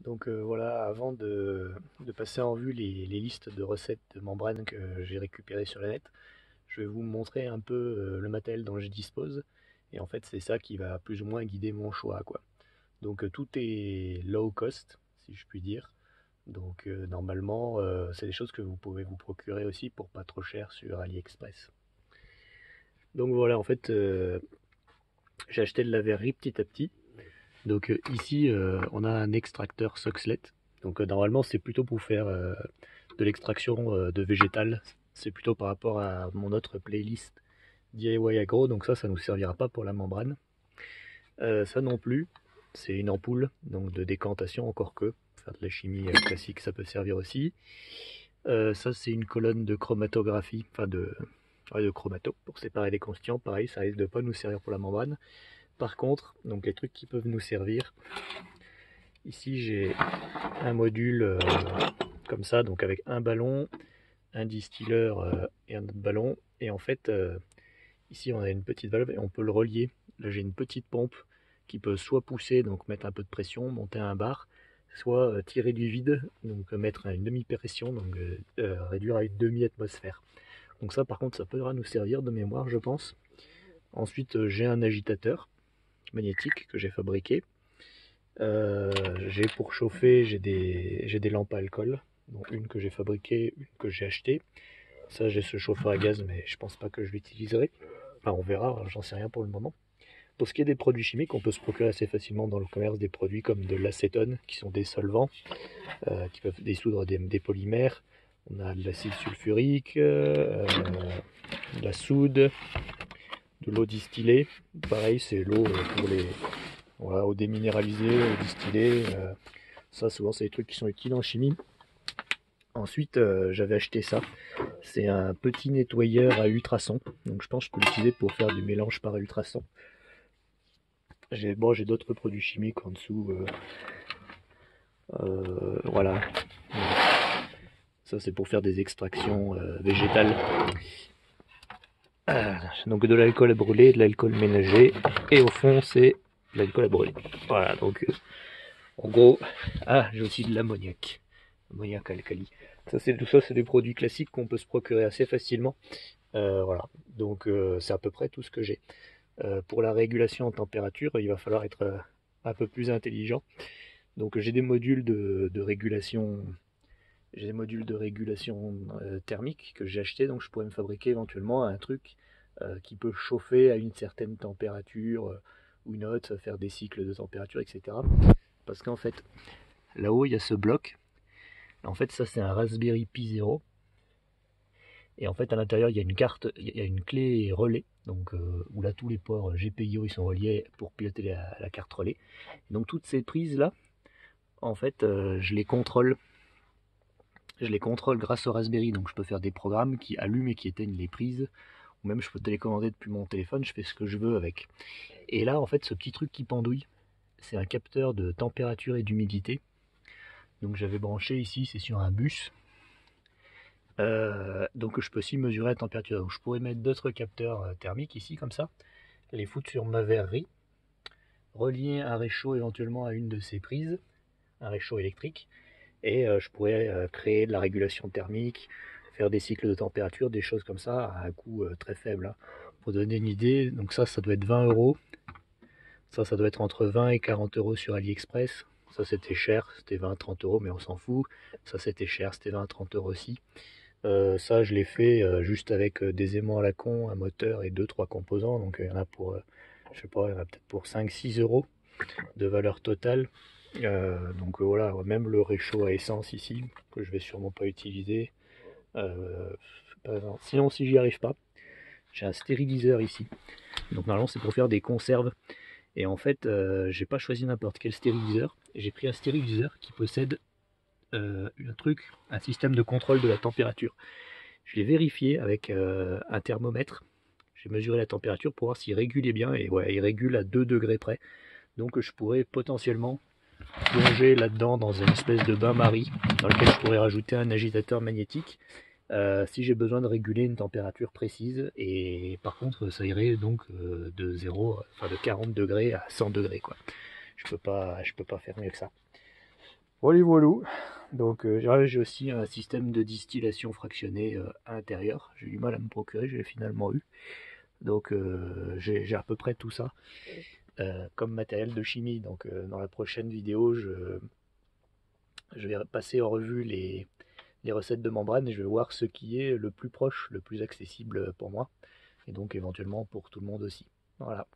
Donc voilà, avant de passer en vue les listes de recettes de membrane que j'ai récupérées sur le net, je vais vous montrer un peu le matériel dont je dispose. Et en fait, c'est ça qui va plus ou moins guider mon choix, quoi. Donc tout est low cost, si je puis dire. Donc normalement, c'est des choses que vous pouvez vous procurer aussi pour pas trop cher sur AliExpress. Donc voilà, en fait, j'ai acheté de la verrerie petit à petit. Donc ici, on a un extracteur Soxlet. Donc normalement, c'est plutôt pour faire de l'extraction de végétal. C'est plutôt par rapport à mon autre playlist DIY Agro. Donc ça nous servira pas pour la membrane. Ça non plus, c'est une ampoule donc de décantation, encore que faire de la chimie classique, ça peut servir aussi. Ça, c'est une colonne de chromatographie, enfin ouais, de chromato pour séparer les constituants. Pareil, ça risque de pas nous servir pour la membrane. Par contre, donc les trucs qui peuvent nous servir, ici j'ai un module comme ça, donc avec un ballon, un distilleur et un autre ballon. Et en fait, ici on a une petite valve et on peut le relier. Là j'ai une petite pompe qui peut soit pousser, donc mettre un peu de pression, monter un bar, soit tirer du vide, donc mettre une demi-pression, donc réduire à une demi-atmosphère. Donc ça par contre ça pourra nous servir de mémoire je pense. Ensuite j'ai un agitateur magnétique que j'ai fabriqué. J'ai pour chauffer, j'ai des lampes à alcool, donc une que j'ai fabriquée, une que j'ai achetée. Ça, j'ai ce chauffeur à gaz, mais je pense pas que je l'utiliserai. Enfin, on verra, j'en sais rien pour le moment. Pour ce qui est des produits chimiques, on peut se procurer assez facilement dans le commerce des produits comme de l'acétone, qui sont des solvants, qui peuvent dissoudre des polymères. On a de l'acide sulfurique, de la soude, de l'eau distillée. Pareil, c'est l'eau pour les, voilà, eau déminéralisée, eau distillée. Ça, souvent, c'est des trucs qui sont utiles en chimie. Ensuite, j'avais acheté ça. C'est un petit nettoyeur à ultrasons. Donc, je pense que je peux l'utiliser pour faire du mélange par ultrasons. J'ai d'autres produits chimiques en dessous. Voilà. Ça, c'est pour faire des extractions végétales. Donc, de l'alcool à brûler, de l'alcool ménager. Et au fond, c'est de l'alcool à brûler. Voilà, donc, en gros, j'ai aussi de l'ammoniac. Ammoniac alcali. Tout ça, c'est des produits classiques qu'on peut se procurer assez facilement. Voilà, donc c'est à peu près tout ce que j'ai. Pour la régulation en température, il va falloir être un peu plus intelligent. Donc j'ai des modules de régulation, thermique que j'ai acheté, donc je pourrais me fabriquer éventuellement un truc qui peut chauffer à une certaine température ou une autre, faire des cycles de température, etc. Parce qu'en fait, là-haut il y a ce bloc. En fait, ça c'est un Raspberry Pi 0. Et en fait, à l'intérieur, il y a une carte, il y a une clé relais, donc où là tous les ports GPIO ils sont reliés pour piloter la carte relais. Donc toutes ces prises là, en fait, je les contrôle grâce au Raspberry. Donc je peux faire des programmes qui allument et qui éteignent les prises, ou même je peux télécommander depuis mon téléphone. Je fais ce que je veux avec. Et là, en fait, ce petit truc qui pendouille, c'est un capteur de température et d'humidité. Donc j'avais branché ici, c'est sur un bus. Donc je peux aussi mesurer la température. Donc je pourrais mettre d'autres capteurs thermiques ici comme ça, les foutre sur ma verrerie, relier un réchaud éventuellement à une de ces prises, un réchaud électrique, et je pourrais créer de la régulation thermique, faire des cycles de température, des choses comme ça à un coût très faible, hein. Pour donner une idée, donc ça doit être 20 euros. Ça doit être entre 20 et 40 euros sur AliExpress. Ça c'était cher, c'était 20-30 euros, mais on s'en fout. Ça c'était cher, c'était 20-30 euros aussi. Ça, je l'ai fait juste avec des aimants à la con, un moteur et deux trois composants. Donc, il y en a pour, je sais pas, il y en a peut-être pour 5-6 euros de valeur totale. Donc, voilà, même le réchaud à essence ici, que je vais sûrement pas utiliser. Euh, Sinon, si j'y arrive pas, j'ai un stériliseur ici. Donc, normalement, c'est pour faire des conserves. Et en fait, j'ai pas choisi n'importe quel stériliseur. J'ai pris un stériliseur qui possède un système de contrôle de la température. Je l'ai vérifié avec un thermomètre. J'ai mesuré la température pour voir s'il régulait bien. Et ouais, il régule à 2 degrés près. Donc je pourrais potentiellement plonger là-dedans dans une espèce de bain-marie dans lequel je pourrais rajouter un agitateur magnétique si j'ai besoin de réguler une température précise. Et par contre, ça irait donc de 40 degrés à 100 degrés, quoi. Je peux pas faire mieux que ça. Voilà, voilà. Donc j'ai aussi un système de distillation fractionnée à l'intérieur. J'ai eu du mal à me procurer, j'ai finalement eu. Donc j'ai à peu près tout ça comme matériel de chimie. Donc dans la prochaine vidéo, je vais passer en revue les recettes de membrane et je vais voir ce qui est le plus proche, le plus accessible pour moi. Et donc éventuellement pour tout le monde aussi. Voilà.